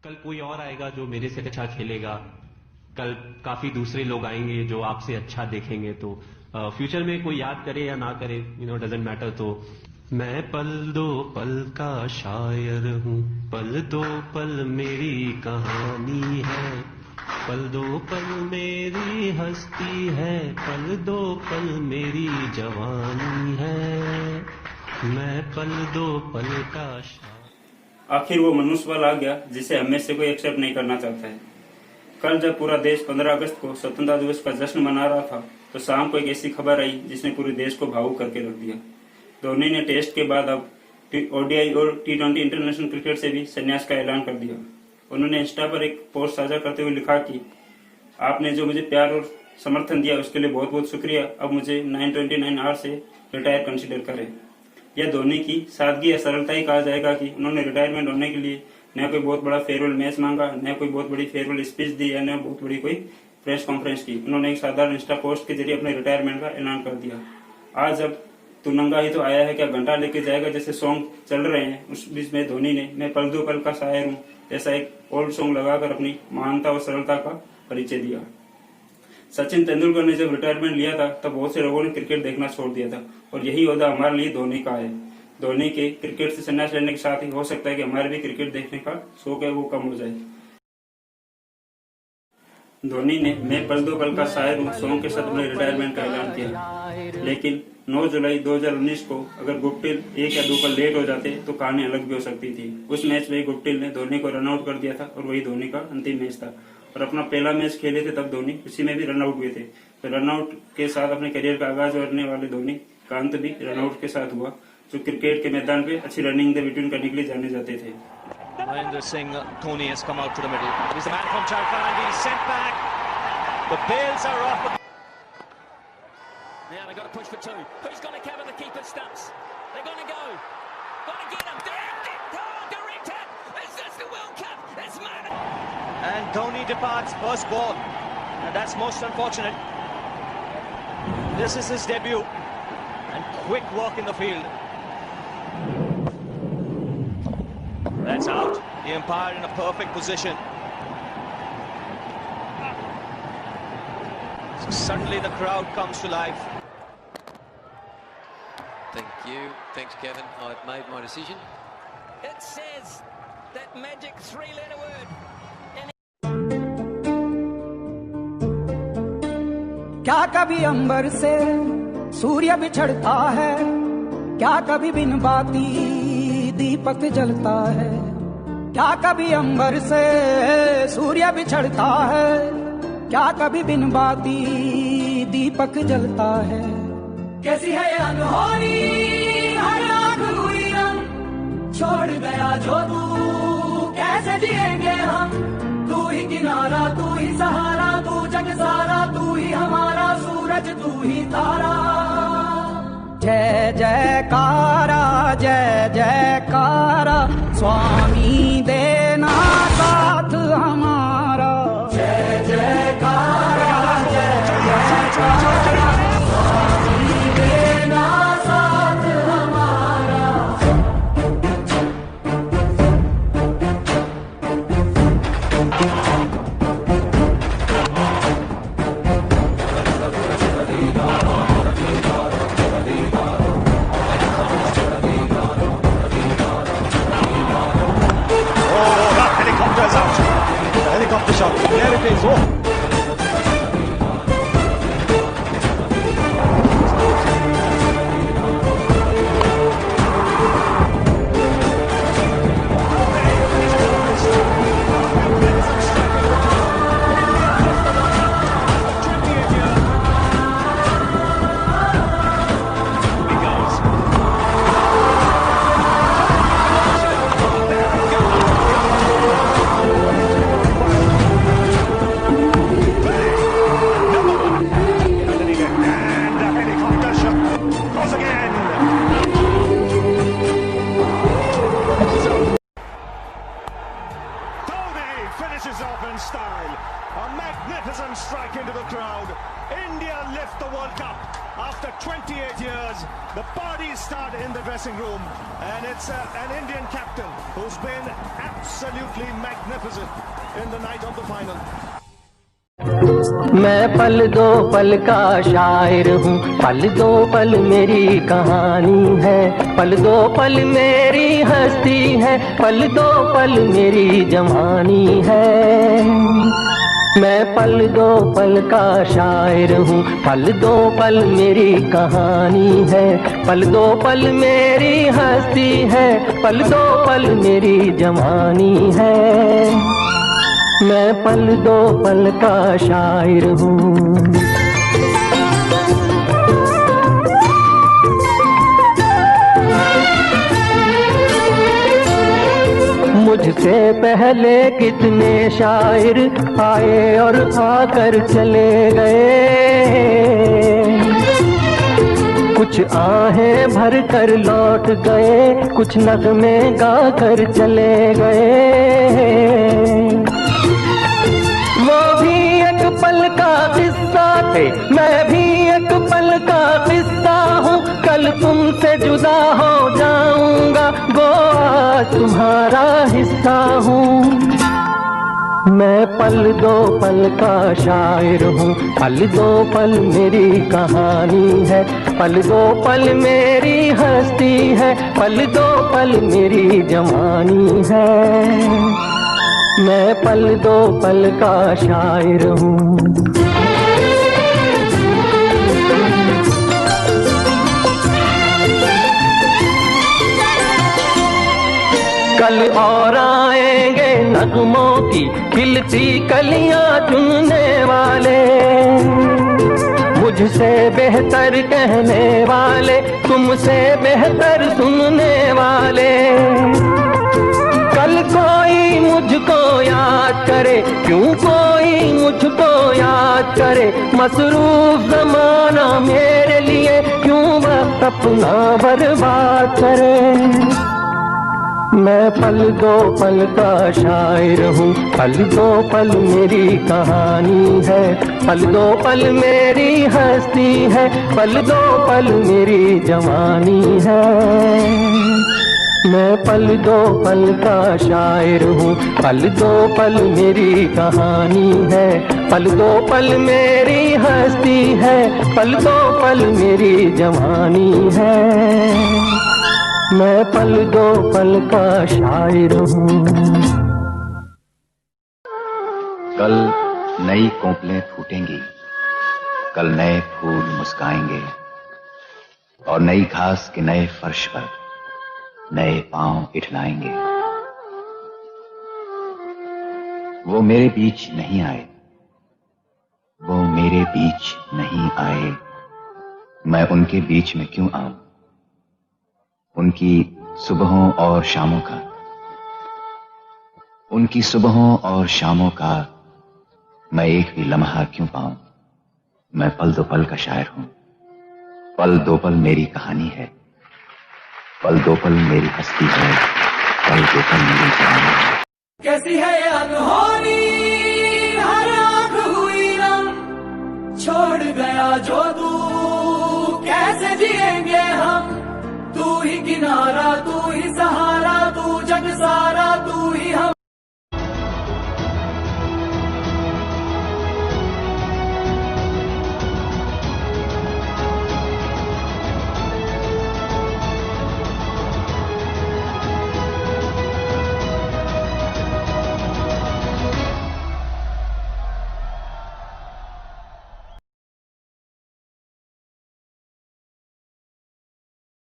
कल कोई और आएगा जो मेरे से अच्छा खेलेगा, कल काफी दूसरे लोग आएंगे जो आपसे अच्छा देखेंगे। तो फ्यूचर में कोई याद करे या ना करे, डजंट मैटर। तो मैं पल दो पल का शायर हूँ, पल दो पल मेरी कहानी है, पल दो पल मेरी हस्ती है, पल दो पल मेरी जवानी है, मैं पल दो पल का शायर। आखिर वो मनुष्य बल आ गया जिसे हमें से कोई एक्सेप्ट नहीं करना चाहता है। कल जब पूरा देश 15 अगस्त को स्वतंत्रता दिवस का जश्न मना रहा था तो शाम को एक ऐसी खबर आई जिसने पूरे देश को भावुक करके रख दिया। धोनी ने टेस्ट के बाद अब ओडीआई और T20 इंटरनेशनल क्रिकेट से भी संन्यास का ऐलान कर दिया। उन्होंने इंस्टा पर एक पोस्ट साझा करते हुए लिखा कि आपने जो मुझे प्यार और समर्थन दिया उसके लिए बहुत बहुत शुक्रिया। अब मुझे 929 आवर से रिटायर कंसिडर करें। यह धोनी की सादगी या सरलता ही कहा जाएगा कि उन्होंने रिटायरमेंट होने के लिए न कोई बहुत बड़ा फेयरवेल मैच मांगा, न कोई बहुत बड़ी फेयरवेल स्पीच दी, या न बहुत बड़ी कोई प्रेस कॉन्फ्रेंस की। उन्होंने एक साधारण इंस्टा पोस्ट के जरिए अपने रिटायरमेंट का ऐलान कर दिया। आज अब तू नंगा ही तो आया है, क्या घंटा लेके जाएगा जैसे सॉन्ग चल रहे हैं, उस बीच में धोनी ने मैं पल दो पल का शायर हूँ जैसा एक ओल्ड सॉन्ग लगाकर अपनी महानता और सरलता का परिचय दिया। सचिन तेंदुलकर ने जब रिटायरमेंट लिया था तब बहुत से लोगों ने क्रिकेट देखना छोड़ दिया था, और यही ओहदा हमारे लिए धोनी का है। धोनी के क्रिकेट से संन्यास लेने के साथ ही हो सकता है कि हमारे भी क्रिकेट देखने का शौक है वो कम हो जाए। धोनी ने मैं पल दो पल का शायर हूँ सॉन्ग के साथ अपने रिटायरमेंट का ऐलान किया, लेकिन 9 जुलाई 2019 को अगर गुप्टिल 1 या 2 पल लेट हो जाते तो कहानी अलग भी हो सकती थी। उस मैच में गुप्टिल ने धोनी को रनआउट कर दिया था और वही धोनी का अंतिम मैच था, और अपना पहला मैच खेले थे तब धोनी उसी में भी रनआउट हुए थे। तो रनआउट के साथ अपने करियर का आगाज करने वाले धोनी का अंत भी रनआउट के साथ हुआ, जो क्रिकेट के मैदान पे अच्छी रनिंग द बिटवीन करने के लिए जाने जाते थे। Mahendra Singh Dhoni has come out to the middle. He's the man from Jharkhand. He's sent back. The bails are off. Now they've got to push for two. Who's going to cover the keeper's stumps? They're going to go. Got to get him. Direct hit. Is this the World Cup? It's mad. And Dhoni departs first ball. And that's most unfortunate. This is his debut. And quick work in the field. That's out. The umpire in a perfect position. So suddenly the crowd comes to life. Thank you. Thanks, Kevin. I've made my decision. It says that magic 3-letter word. क्या कभी अंबर से सूर्य बिछड़ता है, क्या कभी बिन बाती दीपक जलता है, क्या कभी अंबर से सूर्य बिछड़ता है, क्या कभी बिन बाती दीपक जलता है। कैसी है ये अनहोनी हर आग हुई रंग, छोड़ गया जो तू कैसे जिएंगे हम, तू ही किनारा तू ही सहारा, तू जग सारा तू ही हमारा सूरज तू ही तारा। जय जयकारा जय जयकारा स्वामी देना साथ हमारा, जय जयकारा जय जयकारा स्वामी देना साथ हमारा। Helicopter shot. There it is. Oh. Finishes off in style. A magnificent strike into the crowd. India lift the World Cup. After 28 years, the parties start in the dressing room, and it's an Indian captain who's been absolutely magnificent in the night of the final. मैं पल दो पल का शायर हूँ, पल दो पल मेरी कहानी है, पल दो पल मेरी हस्ती है, पल दो पल मेरी जवानी है। मैं पल दो पल का शायर हूँ, पल दो पल मेरी कहानी है, पल दो पल मेरी हस्ती है, पल दो पल मेरी जवानी है। मैं पल दो पल का शायर हूँ। मुझसे पहले कितने शायर आए और आकर चले गए, कुछ आहें भर कर लौट गए, कुछ नगमे गा कर चले गए। वो भी एक पल का किस्सा थे, मैं भी एक पल का किस्सा हूँ, कल तुमसे जुदा हो जाऊंगा, गोवा तुम्हारा हिस्सा हूँ। मैं पल दो पल का शायर हूँ, पल दो पल मेरी कहानी है, पल दो पल मेरी हस्ती है, पल दो पल मेरी जवानी है। मैं पल दो पल का शायर हूँ। कल और आएंगे नगमों की खिलती कलियां चुनने वाले, मुझसे बेहतर कहने वाले, तुमसे बेहतर सुनने वाले। कल कोई मुझको याद करे, क्यों कोई मुझको याद करे, मसरूफ ज़माना मेरे लिए क्यों वक्त अपना बर्बाद करे। मैं पल दो पल का शायर हूँ, पल दो पल मेरी कहानी है, पल दो पल मेरी हस्ती है, पल दो पल मेरी जवानी है। मैं पल दो पल का शायर हूँ, पल दो पल मेरी कहानी है, पल दो पल मेरी हस्ती है, पल दो पल मेरी जवानी है। मैं पल दो पल का शायर हूँ। कल नई कोपलें फूटेंगी, कल नए फूल मुस्काएंगे, और नई घास के नए फर्श पर नए पांव इठलाएंगे। वो मेरे बीच नहीं आए, वो मेरे बीच नहीं आए, मैं उनके बीच में क्यों आऊं। उनकी सुबहों और शामों का, उनकी सुबहों और शामों का मैं एक भी लम्हा क्यों पाऊं। मैं पल दो पल का शायर हूं, पल दो पल मेरी कहानी है, पल दो पल मेरी हस्ती है, पल दो पल मेरी जवानी है। कैसी है ये अनहोनी, हर आंख हुई नम, छोड़ गया जो तू, कैसे जिएंगे हम, तू ही किनारा